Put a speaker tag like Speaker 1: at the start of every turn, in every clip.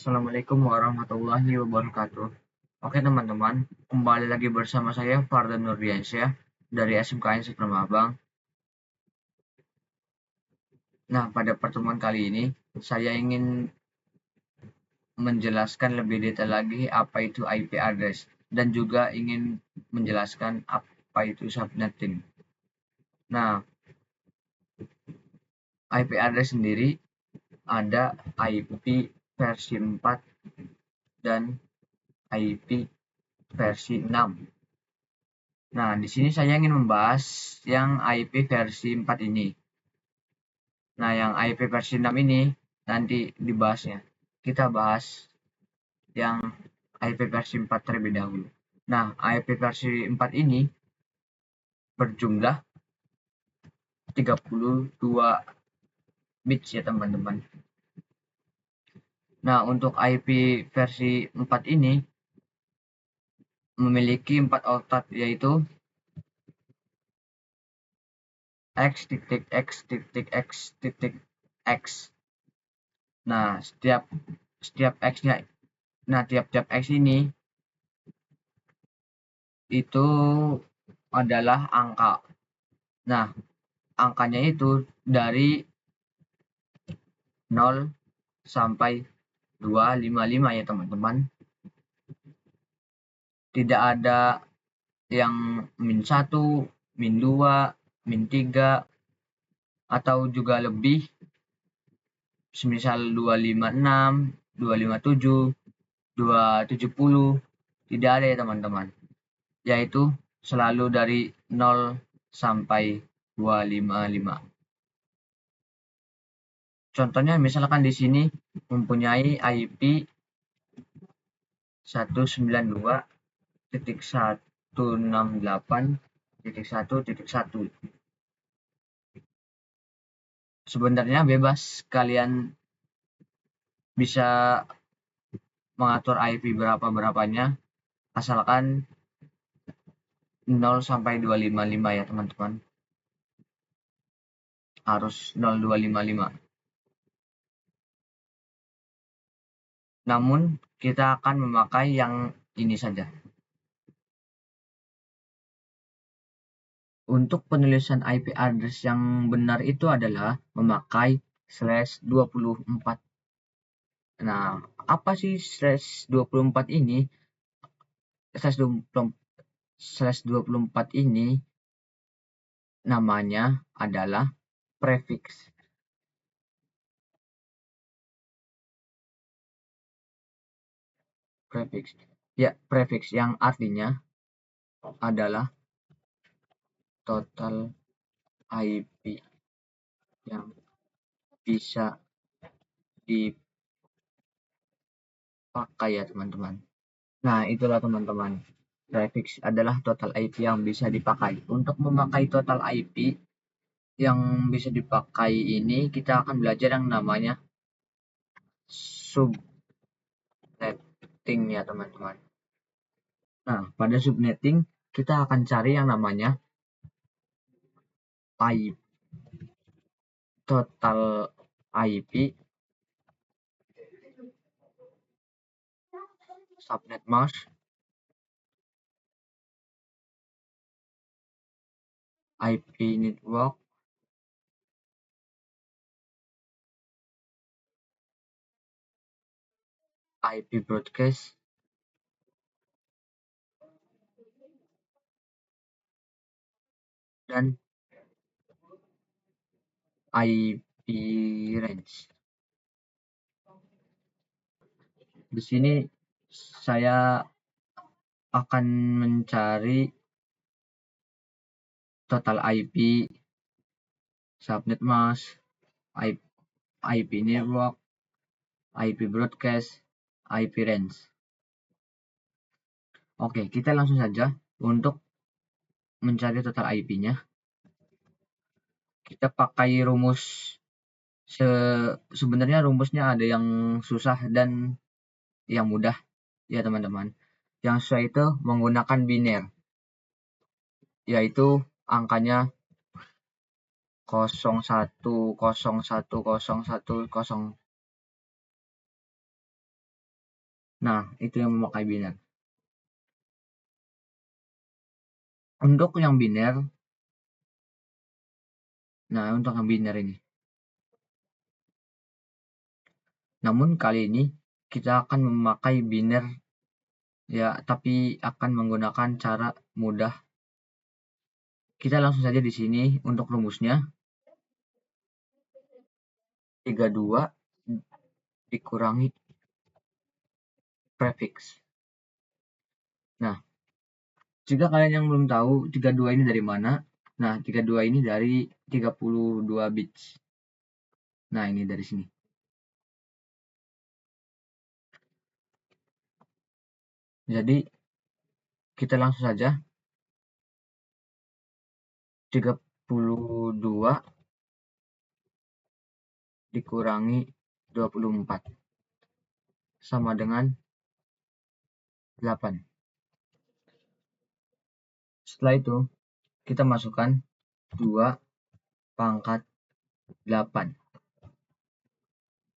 Speaker 1: Assalamualaikum warahmatullahi wabarakatuh. Oke teman-teman, kembali lagi bersama saya Fardan Nurdiansyah dari SMKN Supremabang. Nah, pada pertemuan kali ini saya ingin menjelaskan lebih detail lagi apa itu IP address dan juga ingin menjelaskan apa itu subnetting. Nah, IP address sendiri ada IP versi 4 dan IP versi 6. Nah, di sini saya ingin membahas yang IP versi 4 ini. Nah, yang IP versi 6 ini nanti dibahasnya. Kita bahas yang IP versi 4 terlebih dahulu. Nah, IP versi 4 ini berjumlah 32 bits ya teman-teman. Nah, untuk IP versi 4 ini memiliki 4 oktat, yaitu x.x.x.x. Nah, setiap x-nya, tiap-tiap x ini itu adalah angka. Nah, angkanya itu dari 0 sampai 255 ya teman-teman. Tidak ada yang min 1, min 2, min 3, atau juga lebih, semisal 256, 257, 270, tidak ada ya teman-teman. Yaitu selalu dari 0 sampai 255. Contohnya misalkan di sini mempunyai IP 192.168.1.1. Sebenarnya bebas, kalian bisa mengatur IP berapa-berapanya asalkan 0 sampai 255 ya teman-teman. Harus 0255. Namun kita akan memakai yang ini saja. Untuk penulisan IP address yang benar itu adalah memakai /24. Nah, apa sih /24 ini? /24 ini namanya adalah prefix. Ya, prefix yang artinya adalah total IP yang bisa dipakai ya teman-teman. Nah, itulah teman-teman. Prefix adalah total IP yang bisa dipakai. Untuk memakai total IP yang bisa dipakai ini, kita akan belajar yang namanya subnetting ya teman-teman. Nah, pada subnetting kita akan cari yang namanya IP, total IP, subnet mask, IP network, IP broadcast, dan IP range. Di sini saya akan mencari total IP, subnet mask, IP network, IP broadcast, IP range. Oke, kita langsung saja untuk mencari total IP-nya. Kita pakai rumus, sebenarnya rumusnya ada yang susah dan yang mudah ya teman-teman. Yang susah itu menggunakan biner, yaitu angkanya 01010100. Nah, itu yang memakai biner. Untuk yang biner, ini. Namun kali ini kita akan memakai biner ya, tapi akan menggunakan cara mudah. Kita langsung saja di sini untuk rumusnya. 32 dikurangi prefix. Nah, jika kalian yang belum tahu 32 ini dari mana, nah 32 ini dari 32 bits. Nah, ini dari sini. Jadi, kita langsung saja 32 dikurangi 24 sama dengan 8. Setelah itu, kita masukkan 2 pangkat 8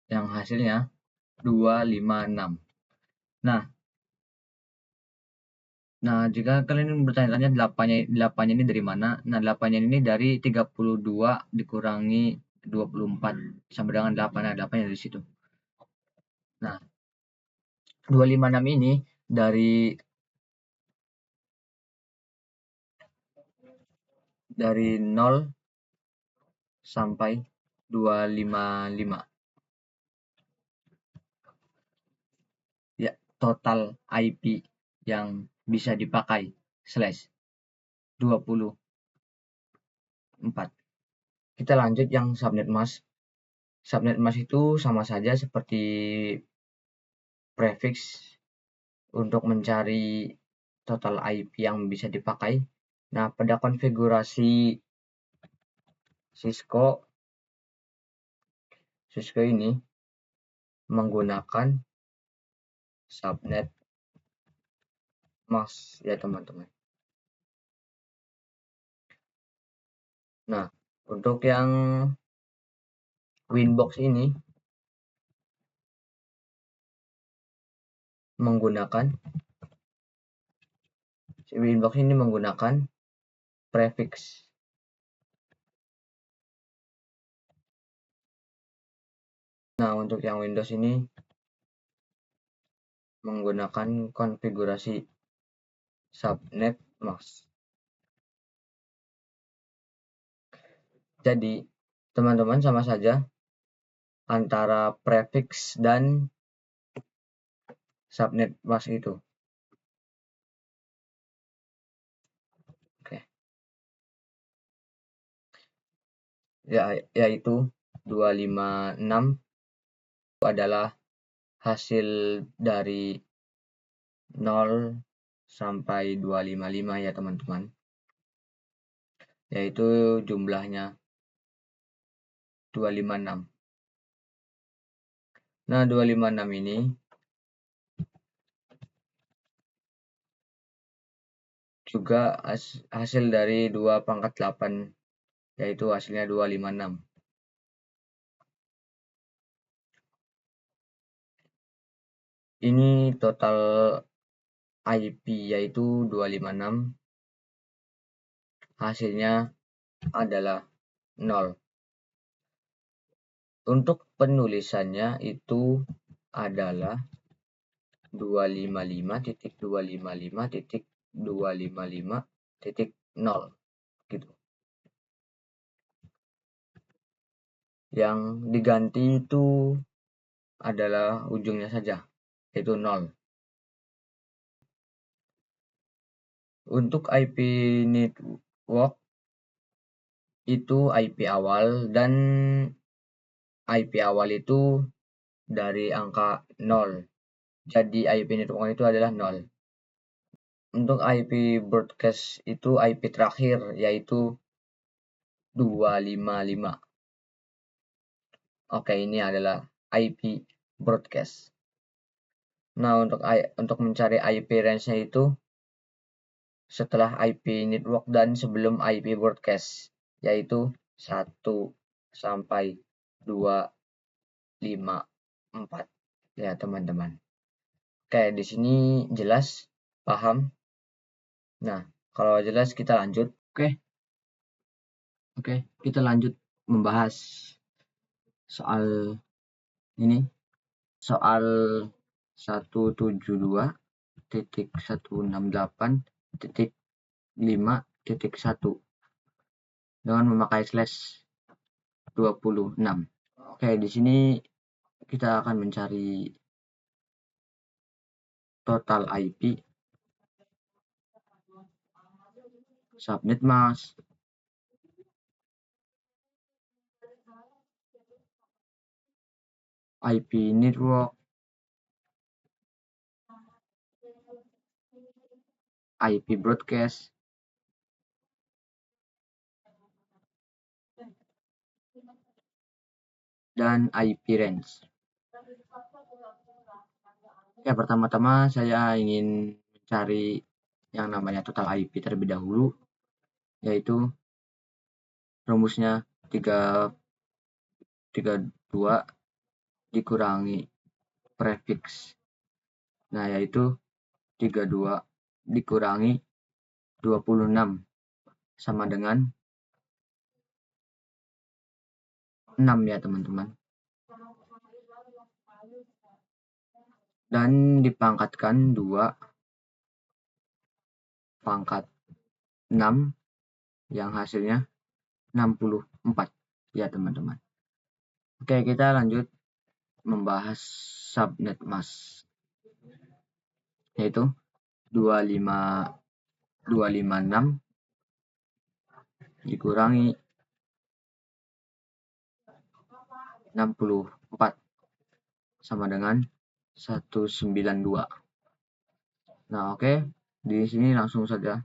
Speaker 1: yang hasilnya 256. Nah, jika kalian bertanya-tanya 8-nya ini dari mana? Nah, 8-nya ini dari 32 dikurangi 24 sama dengan 8. Nah, 8-nya dari situ. Nah, 256 ini dari 0 sampai 255. Ya, total IP yang bisa dipakai /24. Kita lanjut yang subnet mask. Subnet mask itu sama saja seperti prefix untuk mencari total IP yang bisa dipakai. Nah, pada konfigurasi Cisco ini menggunakan subnet mask ya teman-teman. Nah, untuk yang Winbox ini menggunakan prefix. Nah, untuk yang Windows ini menggunakan konfigurasi subnet mask. Jadi, teman-teman sama saja antara prefix dan subnet mask itu. Oke. Yaitu 256 adalah hasil dari 0 sampai 255 ya teman-teman. Yaitu jumlahnya 256. Nah, 256 ini juga hasil dari 2 pangkat 8, yaitu hasilnya 256. Ini total IP yaitu 256, hasilnya adalah 0. Untuk penulisannya itu adalah 255.255.255.0 gitu. Yang diganti itu adalah ujungnya saja, yaitu 0. Untuk IP network itu IP awal, dan IP awal itu dari angka 0. Jadi IP network itu adalah 0. Untuk IP broadcast itu IP terakhir, yaitu 255. Oke, ini adalah IP broadcast. Nah, untuk mencari IP range-nya itu setelah IP network dan sebelum IP broadcast, yaitu 1 sampai 254 ya teman-teman. Oke, di sini jelas, paham. Nah, kalau jelas kita lanjut. Oke, kita lanjut membahas soal ini, soal 172.168.5.1 dengan memakai slash 26. Oke, di sini kita akan mencari total IP, subnet mask, IP network, IP broadcast, dan IP range. Ya, pertama-tama saya ingin mencari yang namanya total IP terlebih dahulu, yaitu rumusnya 32 dikurangi prefix. Nah, yaitu 32 dikurangi 26 sama dengan 6 ya, teman-teman. Dan dipangkatkan 2 pangkat 6 yang hasilnya 64 ya, teman-teman. Oke, kita lanjut membahas subnet mask, yaitu 256 dikurangi 64 sama dengan 192. Nah, oke, di sini langsung saja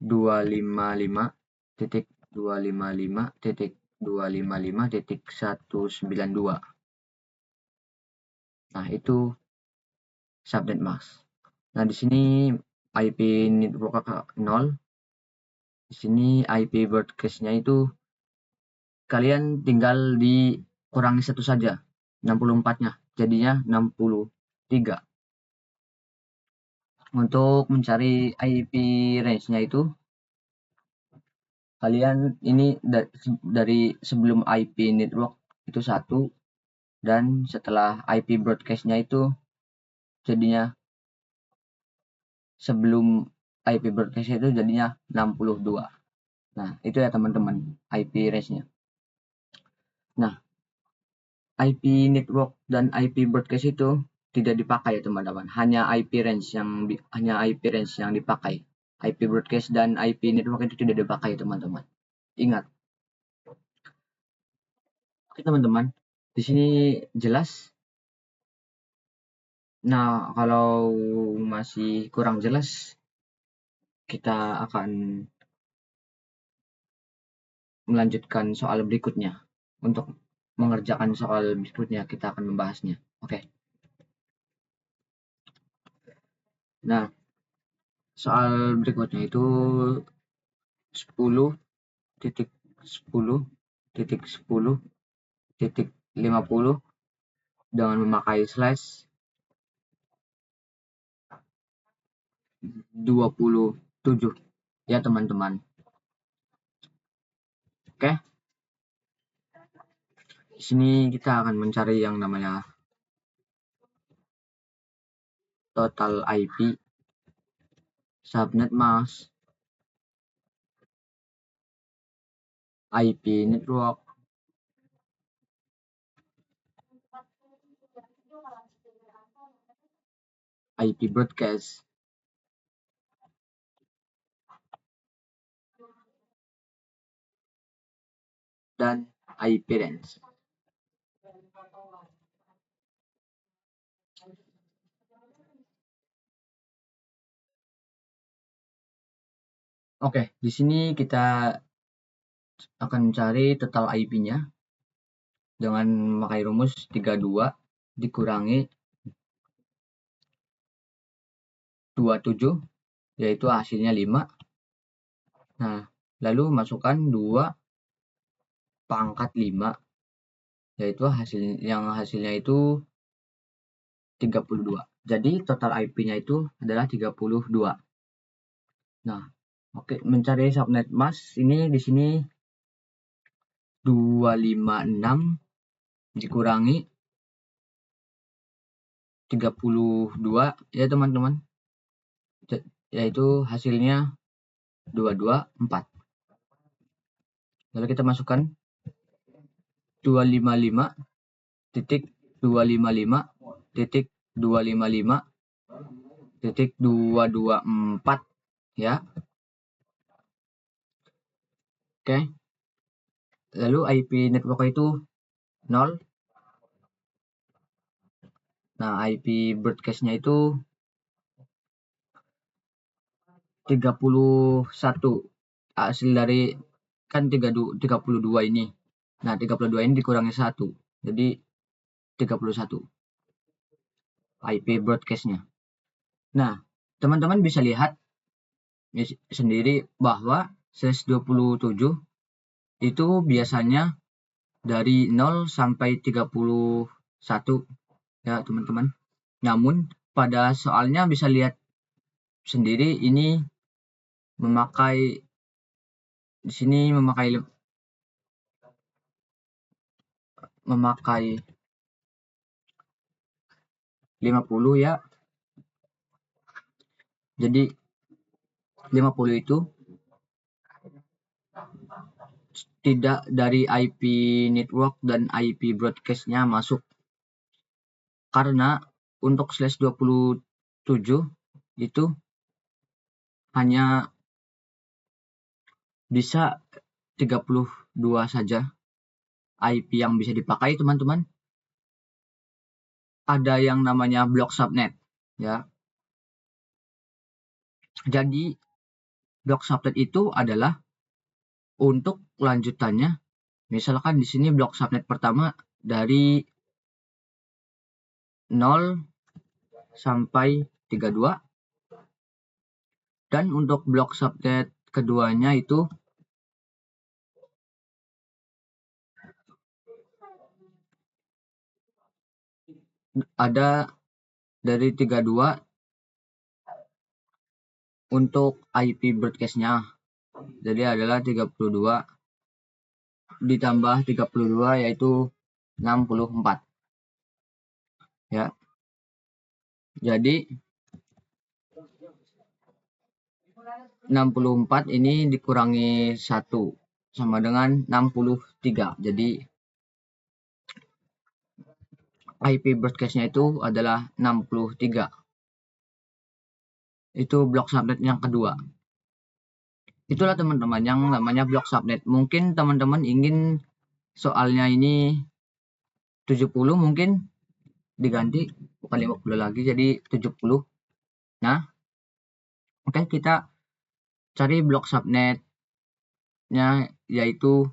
Speaker 1: 255.255.255.192. Nah, itu subnet mask. Nah, di sini IP network 0. Di sini IP broadcast-nya itu kalian tinggal dikurangi 1 saja, 64-nya. Jadinya 63. Untuk mencari IP range-nya itu kalian ini dari sebelum IP network itu 1, dan setelah IP broadcast-nya itu jadinya sebelum IP broadcast itu jadinya 62. Nah, itu ya, teman-teman, IP range-nya. Nah, IP network dan IP broadcast itu tidak dipakai ya, teman-teman. Hanya IP range yang dipakai. IP broadcast dan IP network itu tidak dipakai, teman-teman. Ingat. Oke, teman-teman. Di sini jelas. Nah, kalau masih kurang jelas, kita akan melanjutkan soal berikutnya. Untuk mengerjakan soal berikutnya, kita akan membahasnya. Oke. Nah, soal berikutnya itu 10.10.10.50 dengan memakai slash 27 ya, teman-teman. Oke. Di sini kita akan mencari yang namanya total IP, subnet mask, IP network, IP broadcast, dan IP range. Oke, di sini kita akan mencari total IP-nya dengan memakai rumus 32 dikurangi 27, yaitu hasilnya 5. Nah, lalu masukkan 2 pangkat 5, yaitu hasilnya itu 32. Jadi total IP-nya itu adalah 32. Nah, oke, mencari subnet mask ini di sini 256 dikurangi 32 ya teman-teman, yaitu hasilnya 224. Lalu kita masukkan 255.255.225.224 ya. Oke. Lalu IP network itu 0. Nah, IP broadcast-nya itu 31. Hasil dari kan 32 ini. Nah, 32 ini dikurangi 1. Jadi 31 IP broadcast-nya. Nah, teman-teman bisa lihat sendiri bahwa /27 itu biasanya dari 0 sampai 31 ya teman-teman. Namun pada soalnya bisa lihat sendiri ini memakai di sini memakai 50 ya. Jadi 50 itu tidak dari IP network dan IP broadcast-nya masuk. Karena untuk /27 itu hanya bisa 32 saja IP yang bisa dipakai teman-teman. Ada yang namanya block subnet ya. Jadi block subnet itu adalah untuk lanjutannya. Misalkan di sini block subnet pertama dari 0 sampai 32. Dan untuk block subnet keduanya itu ada dari 32 untuk IP broadcast-nya. Jadi adalah 32 ditambah 32 yaitu 64. Ya. Jadi 64 ini dikurangi 1 sama dengan 63. Jadi IP broadcast-nya itu adalah 63. Itu block subnet yang kedua. Itulah teman-teman yang namanya block subnet. Mungkin teman-teman ingin soalnya ini 70 mungkin diganti bukan 50 lagi jadi 70. Nah, oke, kita cari block subnetnya yaitu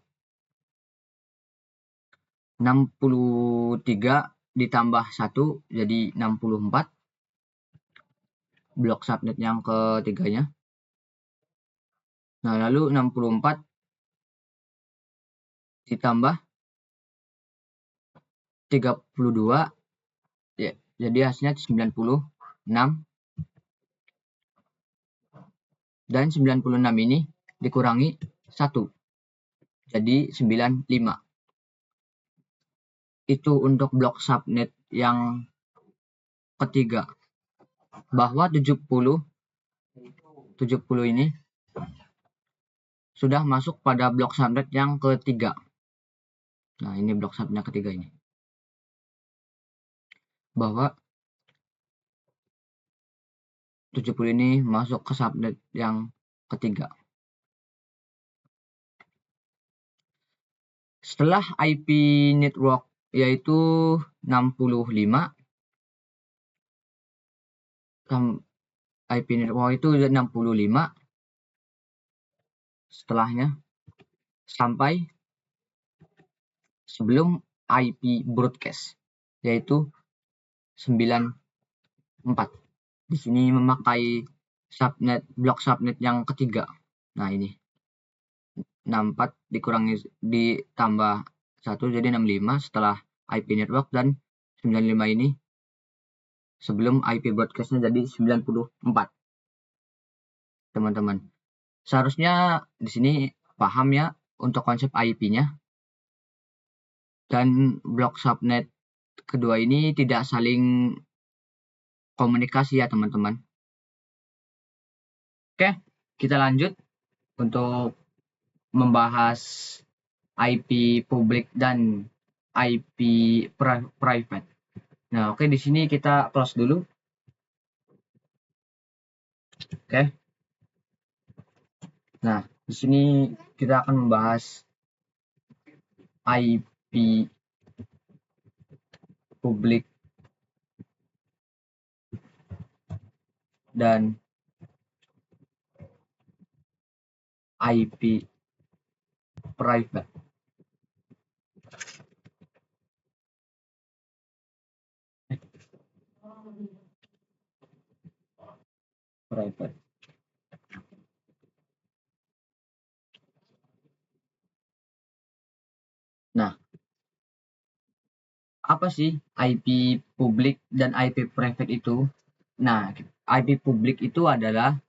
Speaker 1: 63 ditambah 1 jadi 64. Block subnet yang ketiganya. Nah, lalu 64 ditambah 32 ya, jadi hasilnya 96. Dan 96 ini dikurangi 1 jadi 95. Itu untuk blok subnet yang ketiga. Bahwa 70 ini sudah masuk pada blok subnet yang ketiga. Nah, ini blok subnet yang ketiga ini. Bahwa 70 ini masuk ke subnet yang ketiga. Setelah IP network yaitu 65, IP network itu 65, setelahnya sampai sebelum IP broadcast yaitu 94. Di sini memakai subnet blok subnet yang ketiga. Nah, ini 64 dikurangi ditambah 1 jadi 65 setelah IP network, dan 95 ini sebelum IP broadcastnya jadi 94. Teman-teman, seharusnya di sini paham ya untuk konsep IP-nya. Dan blok subnet kedua ini tidak saling komunikasi ya teman-teman. Oke, kita lanjut untuk membahas IP publik dan IP private. Nah, oke, di sini kita close dulu. Oke. Nah, di sini kita akan membahas IP publik dan IP private. Private. Nah, apa sih IP publik dan IP private itu? Nah, IP publik itu adalah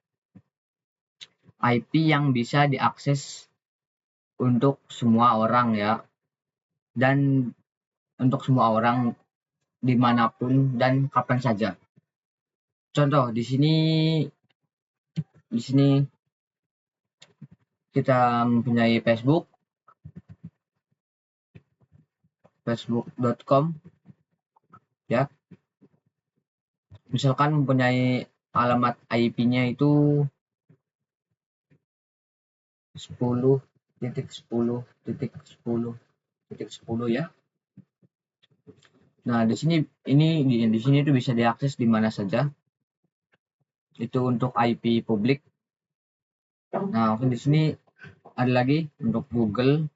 Speaker 1: IP yang bisa diakses untuk semua orang ya, dan untuk semua orang dimanapun dan kapan saja. Contoh di sini kita mempunyai facebook.com ya. Misalkan mempunyai alamat IP-nya itu 10.10.10.10 ya. Nah, di sini itu bisa diakses di mana saja. Itu untuk IP publik. Nah, di sini ada lagi untuk google.com.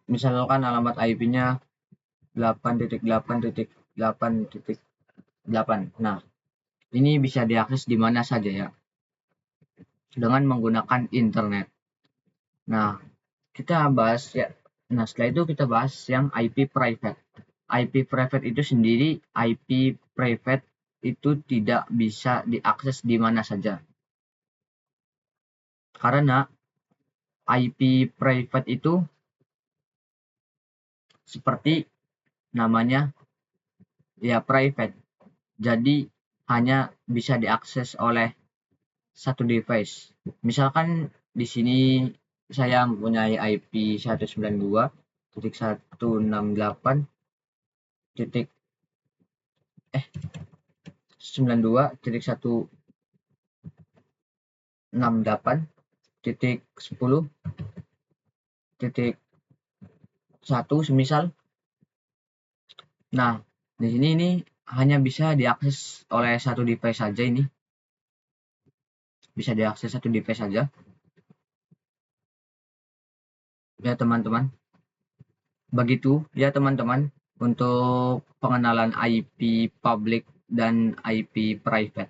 Speaker 1: Misalkan alamat IP-nya 8.8.8.8. Nah, ini bisa diakses di mana saja ya, dengan menggunakan internet. Nah, kita bahas ya. Nah, setelah itu kita bahas yang IP private. IP private itu sendiri, IP private itu tidak bisa diakses di mana saja. Karena IP private itu seperti namanya ya, private. Jadi hanya bisa diakses oleh satu device. Misalkan di sini saya mempunyai IP 192.168 titik 92.168.10.1 semisal. Nah, di sini ini hanya bisa diakses oleh satu device saja ini. Bisa diakses satu device saja. Ya teman-teman. Begitu ya teman-teman untuk pengenalan IP public dan IP private.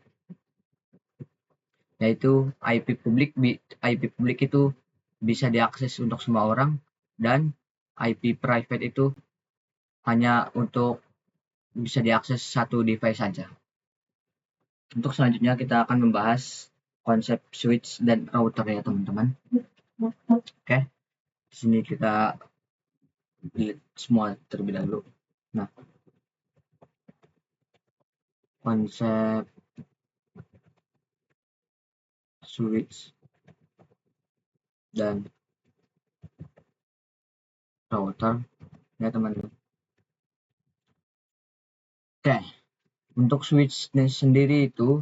Speaker 1: Yaitu IP publik itu bisa diakses untuk semua orang, dan IP private itu hanya untuk bisa diakses satu device saja. Untuk selanjutnya kita akan membahas konsep switch dan router ya teman-teman. Oke, di sini kita lihat semua terlebih dahulu. Nah, konsep switch dan router ya teman-teman. Oke, untuk switch sendiri itu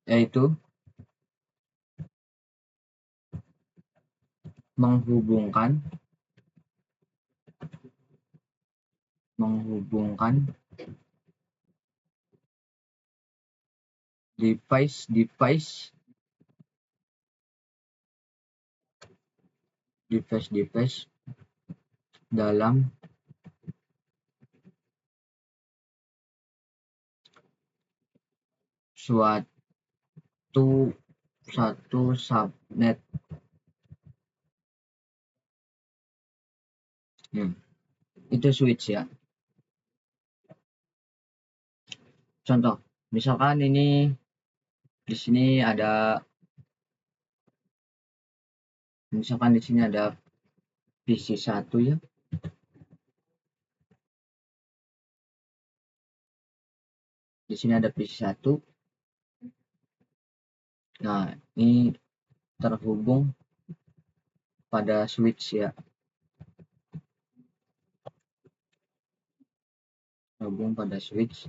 Speaker 1: yaitu menghubungkan device dalam satu subnet Itu switch ya. Contoh, misalkan ini di sini ada PC 1 ya. Di sini ada PC 1. Nah, ini terhubung pada switch ya. Terhubung pada switch.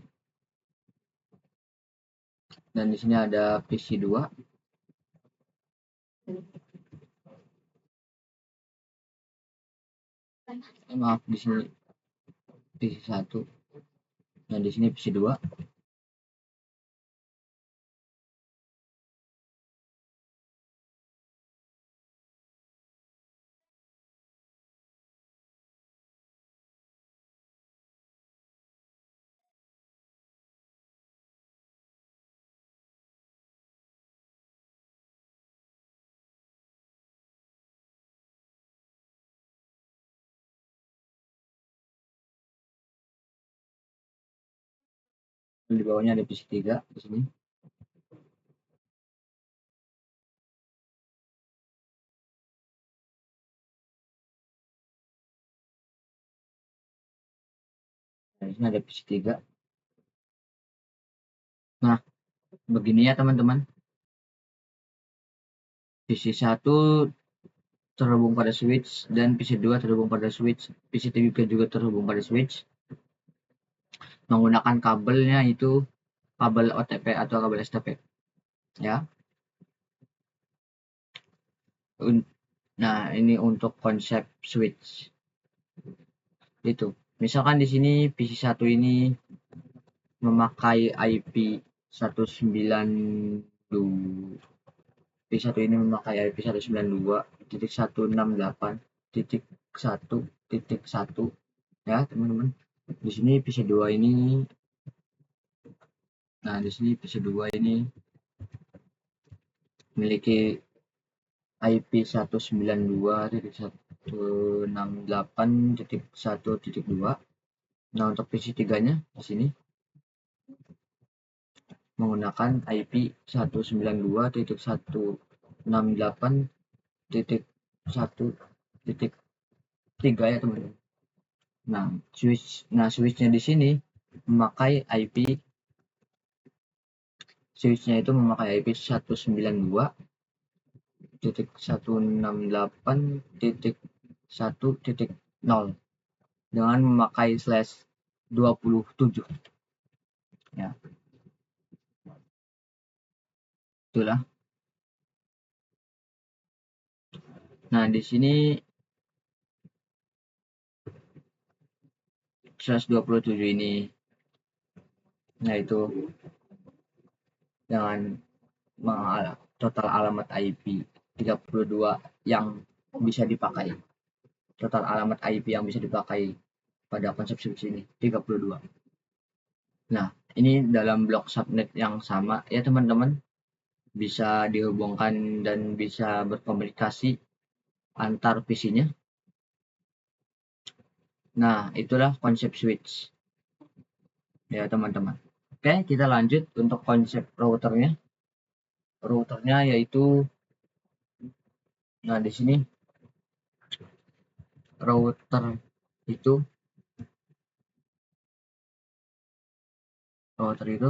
Speaker 1: Dan di sini ada PC 2. Maaf, di sini PC 1. Dan di sini PC 2. Dan di bawahnya ada PC 3 di sini. Dan di sini ada PC 3. Nah, begini ya teman-teman. PC 1 terhubung pada switch dan PC 2 terhubung pada switch. PC 3 juga terhubung pada switch. Menggunakan kabelnya itu kabel OTP atau kabel STP. Ya. Nah, ini untuk konsep switch. Itu. Misalkan di sini PC 1 ini memakai IP 192. PC 1 ini memakai IP 192.168.1.1 ya, teman-teman. Di sini PC 2 ini PC 2 ini memiliki IP 192.168.1.2. Nah, untuk PC 3-nya di sini menggunakan IP 192.168.1.3 ya, teman-teman. Nah, switchnya di sini memakai IP switchnya itu memakai IP 192.168.1.0 dengan memakai slash 27 ya. Itulah. Nah, di sini 127 ini yaitu dengan total alamat IP 32 yang bisa dipakai. Total alamat IP yang bisa dipakai pada konsep switch ini 32. Nah, ini dalam blok subnet yang sama ya, teman-teman. Bisa dihubungkan dan bisa berkomunikasi antar PC-nya. Nah, itulah konsep switch ya, teman-teman. Oke, kita lanjut untuk konsep routernya. Routernya yaitu, nah di sini router itu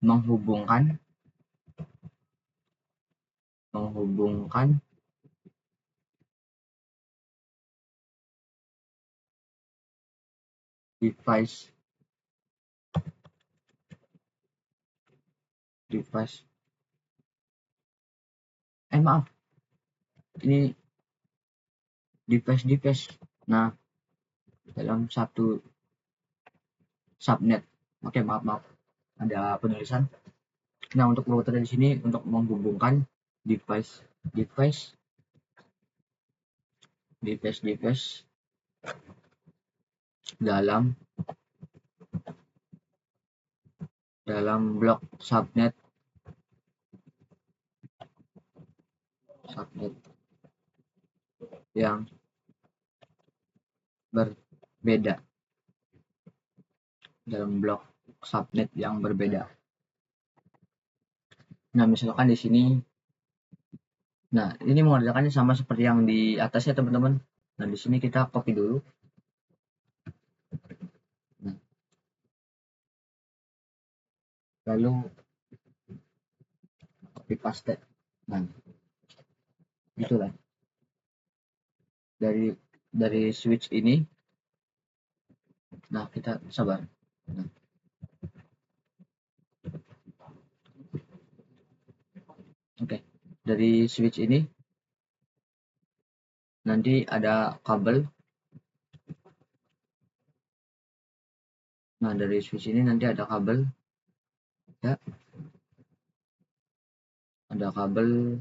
Speaker 1: menghubungkan device maaf, ini device. Nah, dalam satu subnet. Oke, maaf, ada penulisan. Nah, untuk router di sini untuk menghubungkan device dalam blok subnet yang berbeda, dalam blok subnet yang berbeda. Nah, misalkan di sini, nah ini mengerjakannya sama seperti yang di atas ya teman-teman. Nah, di sini kita copy dulu. Nah, lalu copy paste. Nah, itulah dari switch ini. Nah, kita sabar. Nah, oke. Dari switch ini nanti ada kabel. Nah, dari switch ini nanti ada kabel ya. Ada kabel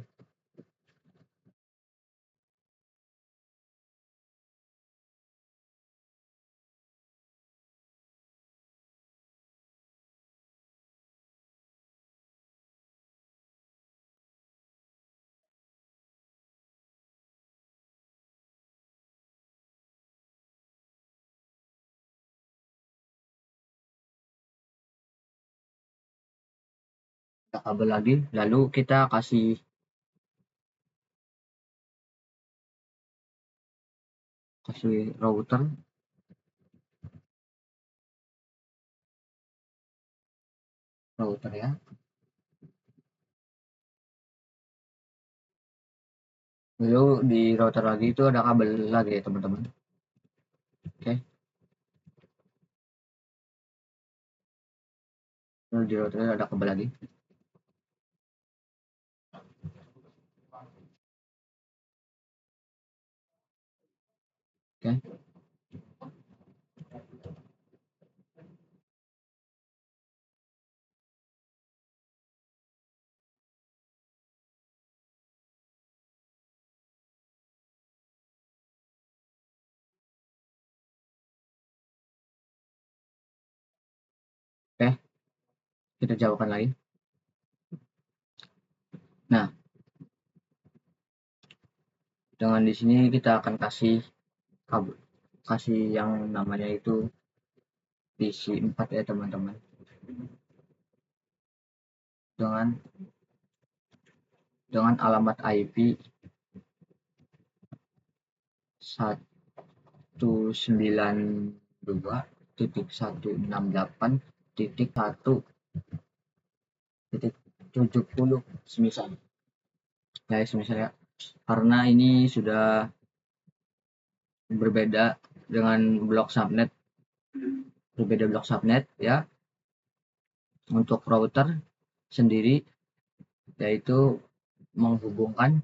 Speaker 1: lagi, lalu kita kasih router. Ya, lalu di router lagi itu ada kabel lagi ya teman-teman. Oke, lalu di router ada kabel lagi. Oke, oke, kita jauhkan lagi. Nah, dengan di sini kita akan kasih kabel, kasih yang namanya itu PC 4 ya teman-teman. Dengan alamat IP 192.168.1.70 semisal. Ya, semisal ya. Karena ini sudah berbeda dengan blok subnet, ya. Untuk router sendiri yaitu menghubungkan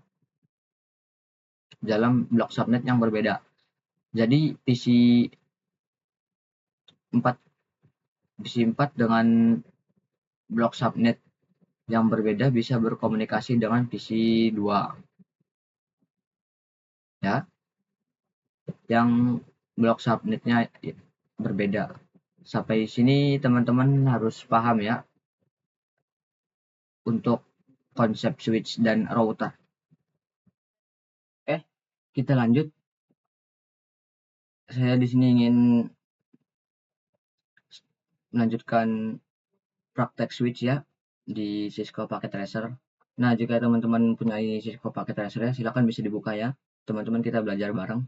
Speaker 1: dalam blok subnet yang berbeda. Jadi PC 4 dengan blok subnet yang berbeda bisa berkomunikasi dengan PC 2 ya, yang blok subnetnya berbeda. Sampai sini teman-teman harus paham ya untuk konsep switch dan router. Kita lanjut. Saya di sini ingin melanjutkan praktek switch ya di Cisco Packet Tracer. Nah, jika teman-teman punya Cisco Packet Tracer ya, silakan bisa dibuka ya. Teman-teman kita belajar bareng.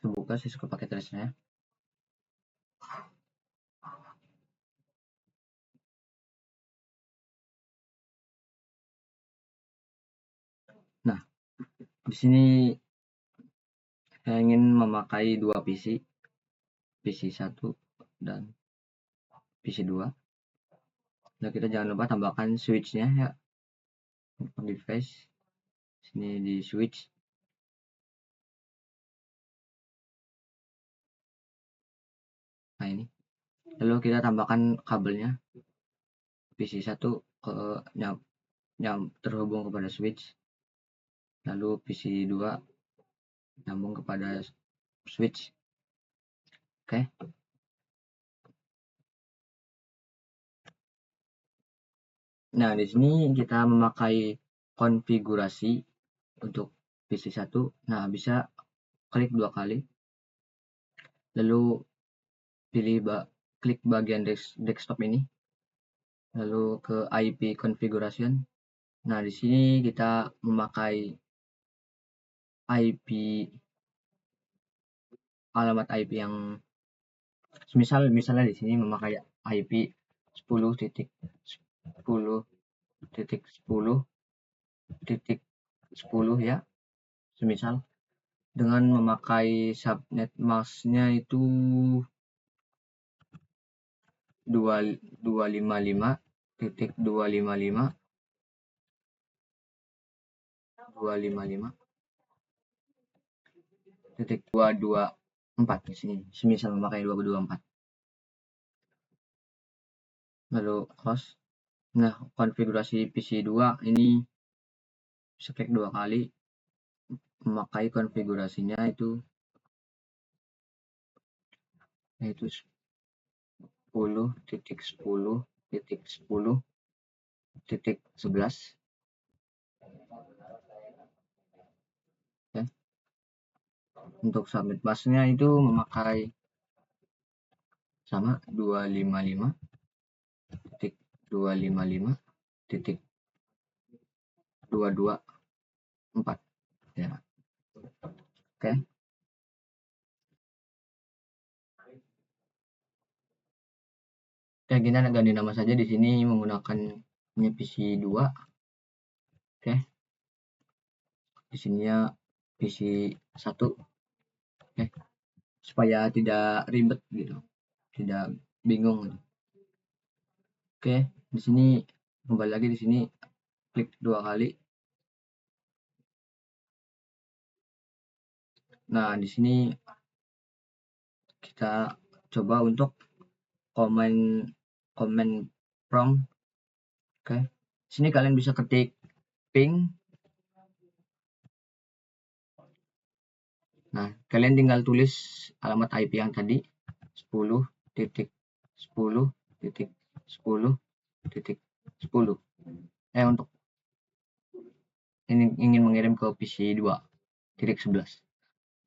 Speaker 1: Buka Cisco Packet Tracer ya. Nah, di sini saya ingin memakai dua PC 1 dan PC 2. Nah, kita jangan lupa tambahkan switch-nya ya. Device. Sini di switch. Nah, ini. Lalu kita tambahkan kabelnya. PC 1 ke yang terhubung kepada switch. Lalu PC 2 nyambung kepada switch. Oke. Nah, di sini kita memakai konfigurasi untuk PC1. Nah, bisa klik 2 kali, lalu klik bagian desktop ini, lalu ke IP configuration. Nah, di sini kita memakai IP alamat IP yang misalnya di sini memakai IP 10.10.10.10 ya, semisal dengan memakai subnet masknya itu 255.255.224 di sini, semisal memakai 224. Lalu host. Nah, konfigurasi PC2 ini bisa klik 2 kali, memakai konfigurasinya itu yaitu 10.10.10.11. Ya. Untuk subnet masknya itu memakai sama 255.255.224 ya. Oke. Kita ganti nama saja di sini menggunakan PC2. Oke. Di sininya PC1. Oke. Supaya tidak ribet gitu. Tidak bingung. Oke, di sini kembali lagi di sini klik 2 kali. Nah, di sini kita coba untuk comment prompt. Oke. Sini kalian bisa ketik ping. Nah, kalian tinggal tulis alamat IP yang tadi 10.10.10.10. Untuk ini ingin mengirim ke PC2.11.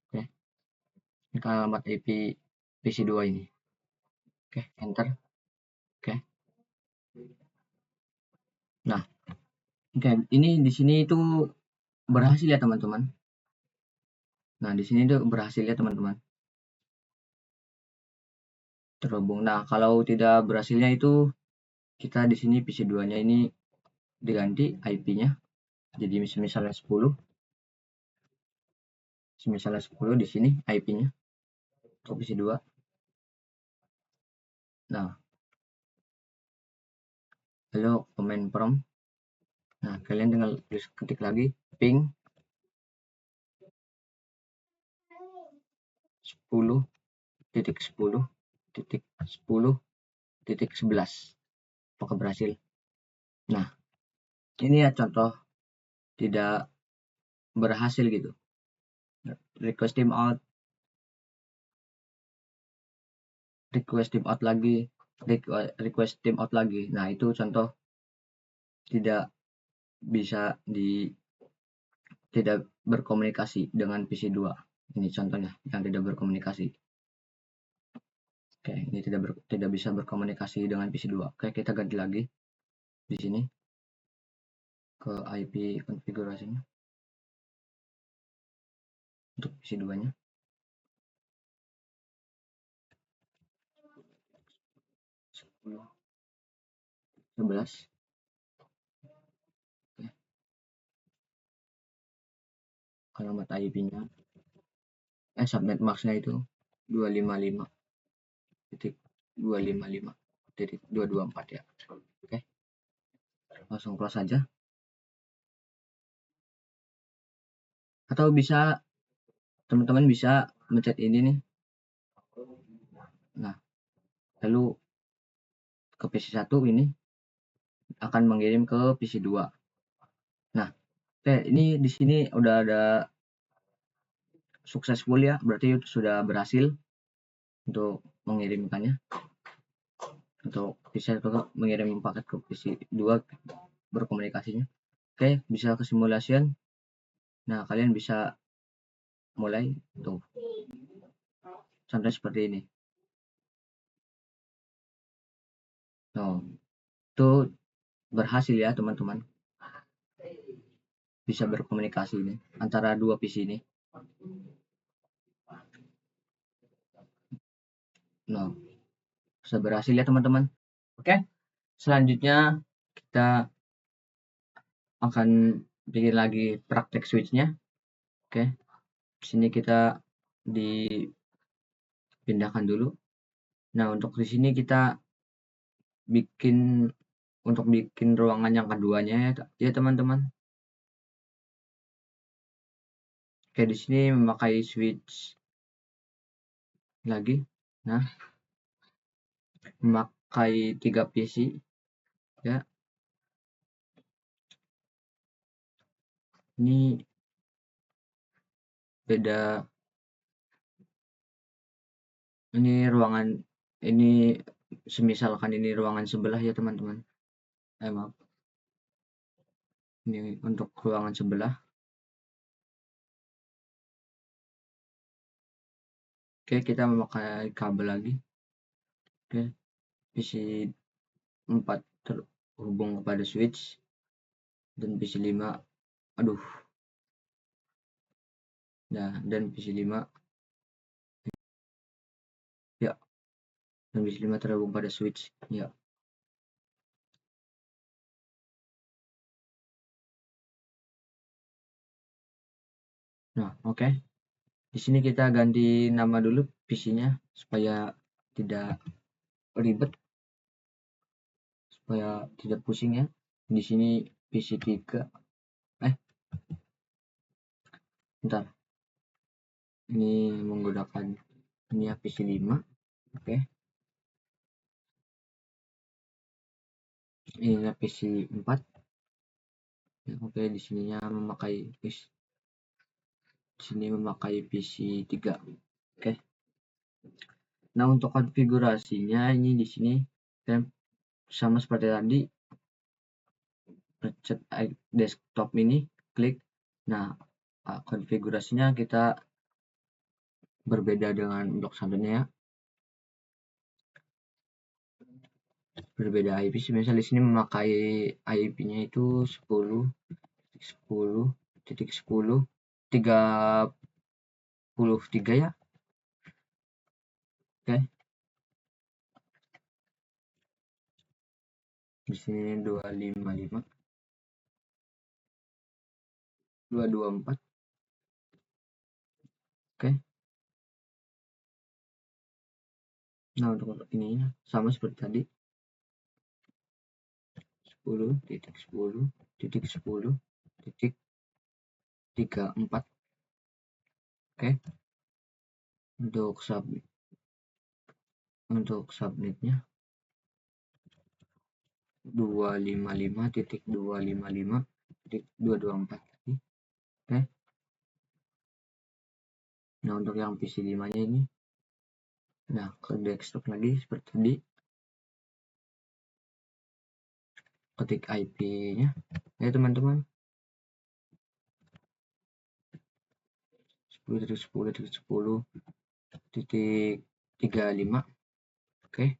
Speaker 1: Oke. Ini alamat IP PC2 ini. Oke, enter. Oke. Nah, oke, ini di sini itu berhasil ya teman-teman. Nah, di sini itu berhasil ya teman-teman. Terhubung. Nah, kalau tidak berhasilnya itu kita di sini PC2-nya ini diganti IP-nya. Jadi misalnya 10. Misalnya 10 di sini IP-nya untuk PC2. Nah, lalu comment prompt. Nah, kalian tinggal ketik lagi ping 10.10.10.11. Apakah berhasil? Nah, ini ya contoh tidak berhasil gitu. Request timeout lagi, request timeout lagi. Nah, itu contoh tidak bisa tidak berkomunikasi dengan PC2. Ini contohnya yang tidak berkomunikasi. Oke, ini tidak bisa berkomunikasi dengan PC2. Oke, kita ganti lagi di sini ke IP konfigurasinya untuk PC2-nya. 11. Oke. Alamat IP-nya subnet masknya itu 255.255.224 ya. Oke. Langsung close saja. Atau bisa teman-teman bisa mencet ini nih. Nah, lalu ke PC1 ini akan mengirim ke PC2. Nah, oke, ini di sini udah ada successful ya, berarti sudah berhasil untuk mengirimkannya. Untuk bisa mengirim paket ke PC2 berkomunikasinya. Oke, bisa ke simulation. Nah, kalian bisa mulai tuh. Contoh seperti ini. Nah, itu berhasil ya teman-teman. Bisa berkomunikasi ini antara dua PC ini. Nah, bisa berhasil ya teman-teman. Oke, selanjutnya kita akan bikin lagi praktek switchnya. Oke, di sini kita dipindahkan dulu. Nah, untuk di sini kita bikin ruangan yang keduanya ya teman-teman. Oke, di sini memakai switch lagi. Nah, memakai 3 PC ya. Ini beda, ini ruangan ini, semisalkan ini ruangan sebelah ya teman-teman. Maaf, ini untuk ruangan sebelah. Oke, kita memakai kabel lagi. Oke, PC 4 terhubung kepada switch dan PC 5, aduh. Nah, dan PC 5 ya, dan PC 5 terhubung pada switch ya. Nah, oke. Di sini kita ganti nama dulu PC-nya supaya tidak ribet, supaya tidak pusing ya. Di sini PC 3. Bentar. Ini menggunakan ini ya PC 5. Oke. Ini PC 4. Ya, oke, di sininya memakai di sini memakai PC 3. Oke. Nah, untuk konfigurasinya ini di sini sama seperti tadi, pencet desktop ini, klik. Nah, konfigurasinya kita berbeda dengan blok sebelumnya ya. Berbeda IP. Misal di sini memakai IP-nya itu 10.10.10.33 ya. Oke. Di sini 255, 224. Oke. Nah, untuk ini sama seperti tadi. 10.10.10.34. Oke. Untuk subnetnya 255.255.224. Oke. Nah, untuk yang PC 5 nya ini, nah, ke desktop lagi seperti tadi, ketik IP-nya ya teman-teman, 10.10.10.35. Oke.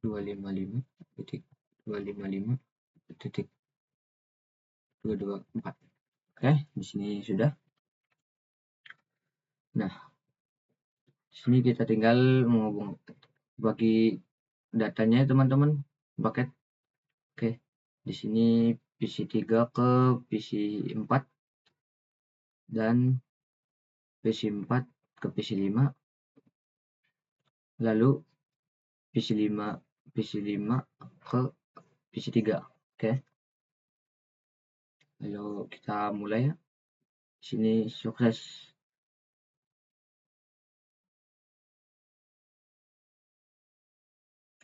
Speaker 1: 255.224. Oke, di sini sudah. Nah, di sini kita tinggal menghubung bagi datanya teman-teman, paket. Oke, di sini PC 3 ke PC 4 dan PC 4 ke PC 5, lalu PC 5 ke PC 3. Oke. Lalu kita mulai ya. Di sini sukses.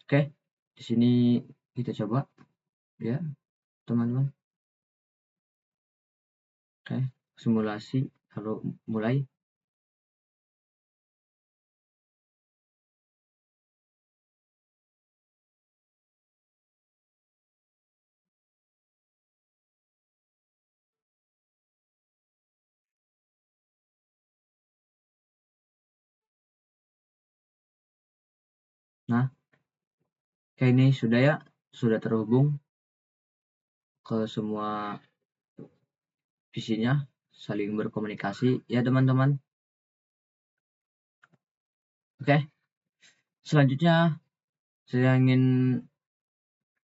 Speaker 1: Oke, di sini kita coba ya, teman-teman. Oke, simulasi lalu mulai. Nah, kayak ini sudah ya, sudah terhubung ke semua PC-nya, saling berkomunikasi ya teman-teman. Oke, selanjutnya saya ingin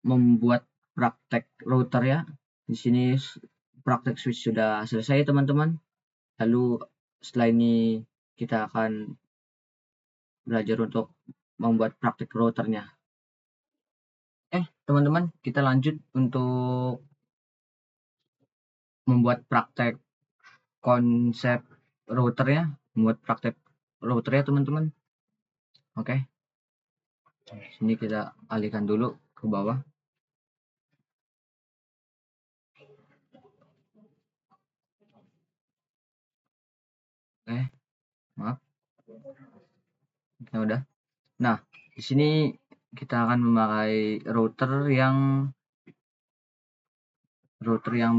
Speaker 1: membuat praktek router ya. Di sini praktek switch sudah selesai teman-teman. Lalu setelah ini kita akan belajar untuk membuat praktek routernya. Teman-teman, kita lanjut untuk membuat praktek konsep routernya, membuat praktek routernya teman-teman. Oke, sini kita alihkan dulu ke bawah. Maaf, ya udah. Nah, di sini kita akan memakai router yang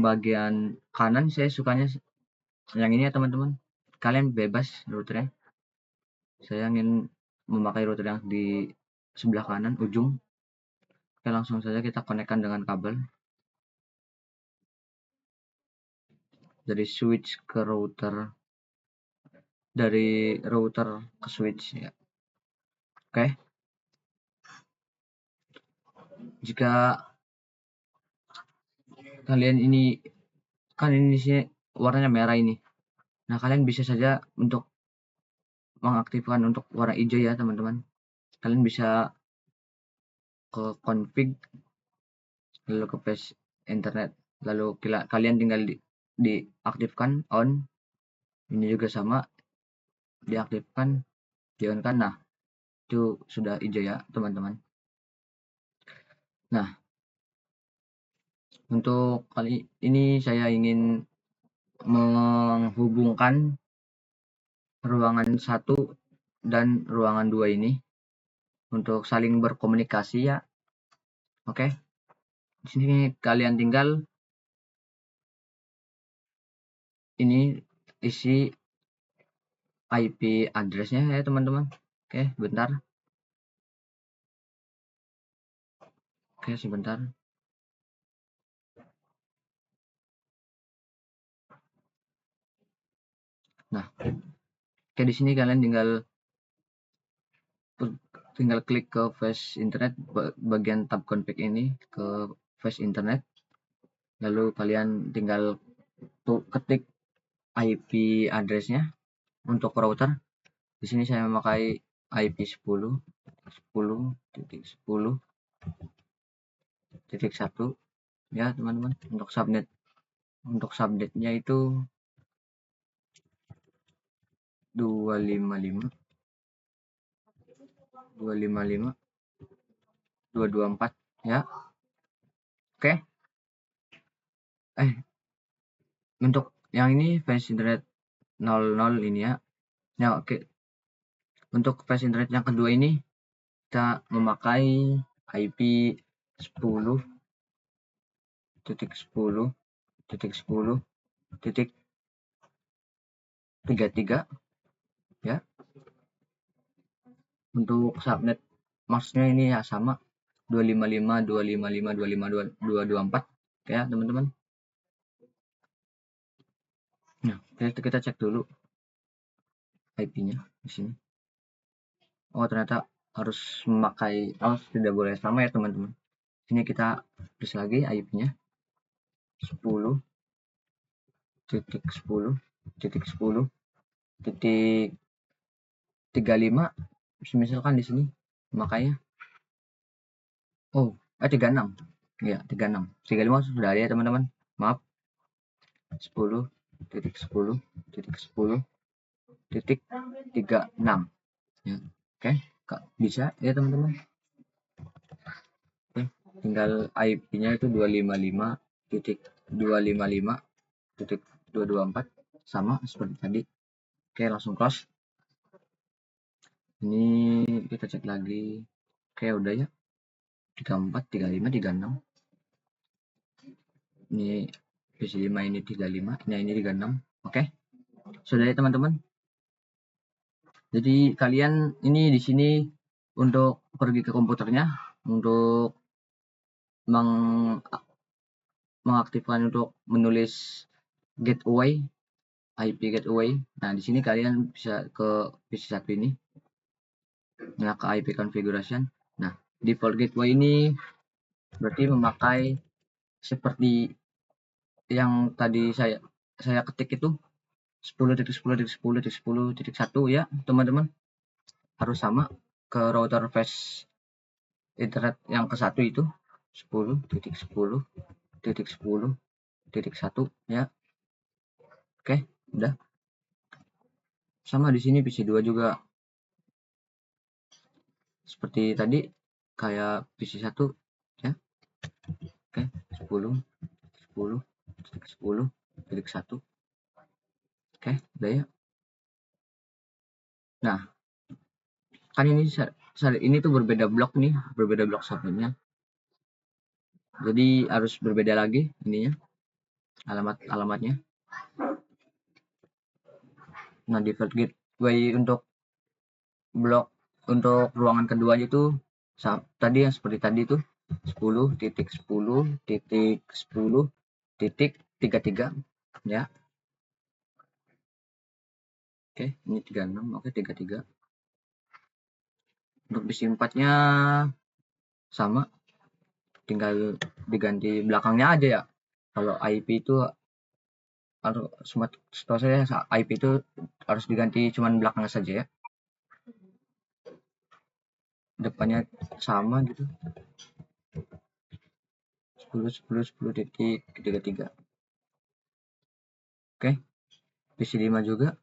Speaker 1: bagian kanan. Saya sukanya yang ini ya teman-teman. Kalian bebas routernya. Saya ingin memakai router yang di sebelah kanan ujung. Oke, langsung saja kita konekkan dengan kabel dari switch ke router, dari router ke switch ya. Oke, jika kalian ini kan ini sih warnanya merah ini, nah kalian bisa saja untuk mengaktifkan untuk warna hijau ya teman-teman. Kalian bisa ke config, lalu ke page internet, lalu kalian tinggal diaktifkan on. Ini juga sama, diaktifkan, di on kan. Nah, itu sudah hijau ya teman-teman. Nah, untuk kali ini saya ingin menghubungkan ruangan 1 dan ruangan 2 ini untuk saling berkomunikasi ya. Oke. Di sini kalian tinggal ini isi IP address-nya ya teman-teman. Oke, bentar. Oke, sebentar. Nah, oke, di sini kalian tinggal klik ke flash internet, bagian tab config ini ke flash internet. Lalu kalian tinggal ketik IP address-nya untuk router. Di sini saya memakai IP 10.10.10.1 ya teman-teman. Untuk subnetnya itu 255.255.224 ya. Oke. Untuk yang ini flash internet 00 ini ya. Nah, oke. Untuk flash internet yang kedua ini kita memakai IP 10.10.10.33 ya. Untuk subnet maksudnya ini ya sama 255.255.254 ya teman-teman. Nah, kita cek dulu IP-nya di sini. Oh, ternyata harus tidak boleh sama ya teman-teman. Sini kita tulis lagi IP-nya 10.10.10.35. Misalkan di sini makanya 36. Ya, 36. 35 sudah ada ya teman-teman. Maaf. 10.10.10.36 ya. Oke, bisa ya teman-teman. Oke, tinggal IP-nya itu 255.255.224 sama seperti tadi. Oke, langsung close. Ini kita cek lagi. Oke, udah ya. 34, 35, 36. Ini PC5 ini 35, ini 36. Oke. Sudah ya teman-teman. Jadi kalian ini di sini untuk pergi ke komputernya, untuk mengaktifkan untuk menulis gateway, IP gateway. Nah, di sini kalian bisa ke PC1 ini, nah ke IP configuration. Nah, default gateway ini berarti memakai seperti yang tadi saya ketik itu 10.10.10.10.1 ya, teman-teman. Harus sama ke router fast internet yang ke satu itu 10.10.10.1 ya. Oke, udah. Sama di sini PC2 juga seperti tadi kayak PC1 ya. Oke, 10.10.10.1. Oke, udah ya. Nah, kan ini tuh berbeda blok nih, berbeda blok subnetnya. Jadi harus berbeda lagi ininya, alamatnya. Nah, default gateway untuk blok untuk ruangan keduanya itu tadi yang seperti tadi itu 10.10.10.33 ya. Oke, ini 36. Oke, 33. Untuk PC4 nya sama, tinggal diganti belakangnya aja ya. Kalau IP itu harus, setahu saya IP itu harus diganti cuman belakangnya saja ya, depannya sama gitu. 10.10.10.33. Oke, PC5 juga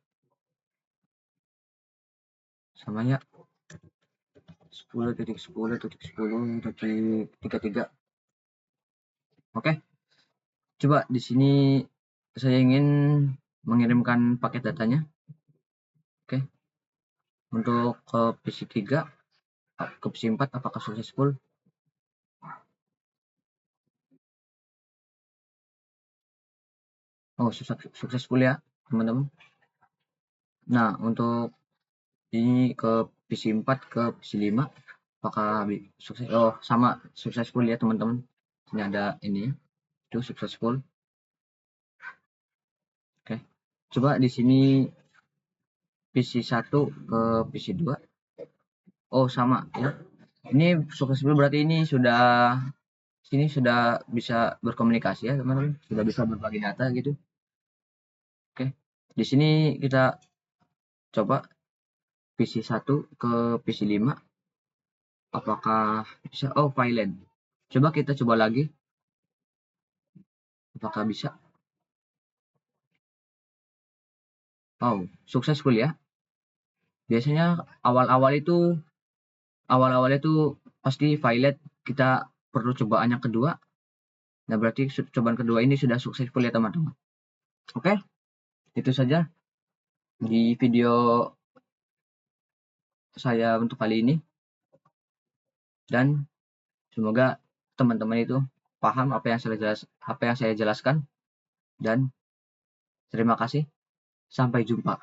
Speaker 1: samanya 10.10.10.33. Oke, coba di sini saya ingin mengirimkan paket datanya. Oke, untuk ke PC3, ke PC4 apakah successful? Oh, successful ya, teman-teman. Nah, untuk ini ke PC4 ke PC5 apakah sukses? Oh, sama successful ya, teman-teman. Ini ada ini itu successful. Oke. Coba di sini PC1 ke PC2. Oh, sama ya. Ini successful berarti ini sudah bisa berkomunikasi ya, teman-teman. Sudah bisa berbagi data gitu. Oke. Di sini kita coba PC1 ke PC5 apakah bisa. Oh, violent. Coba kita coba lagi apakah bisa. Oh, successful ya. Biasanya awal-awal itu pasti violet, kita perlu cobaan yang kedua. Nah, berarti cobaan kedua ini sudah successful ya, teman-teman. Oke, itu saja di video saya untuk kali ini, dan semoga teman-teman itu paham apa yang saya jelaskan, dan terima kasih, sampai jumpa.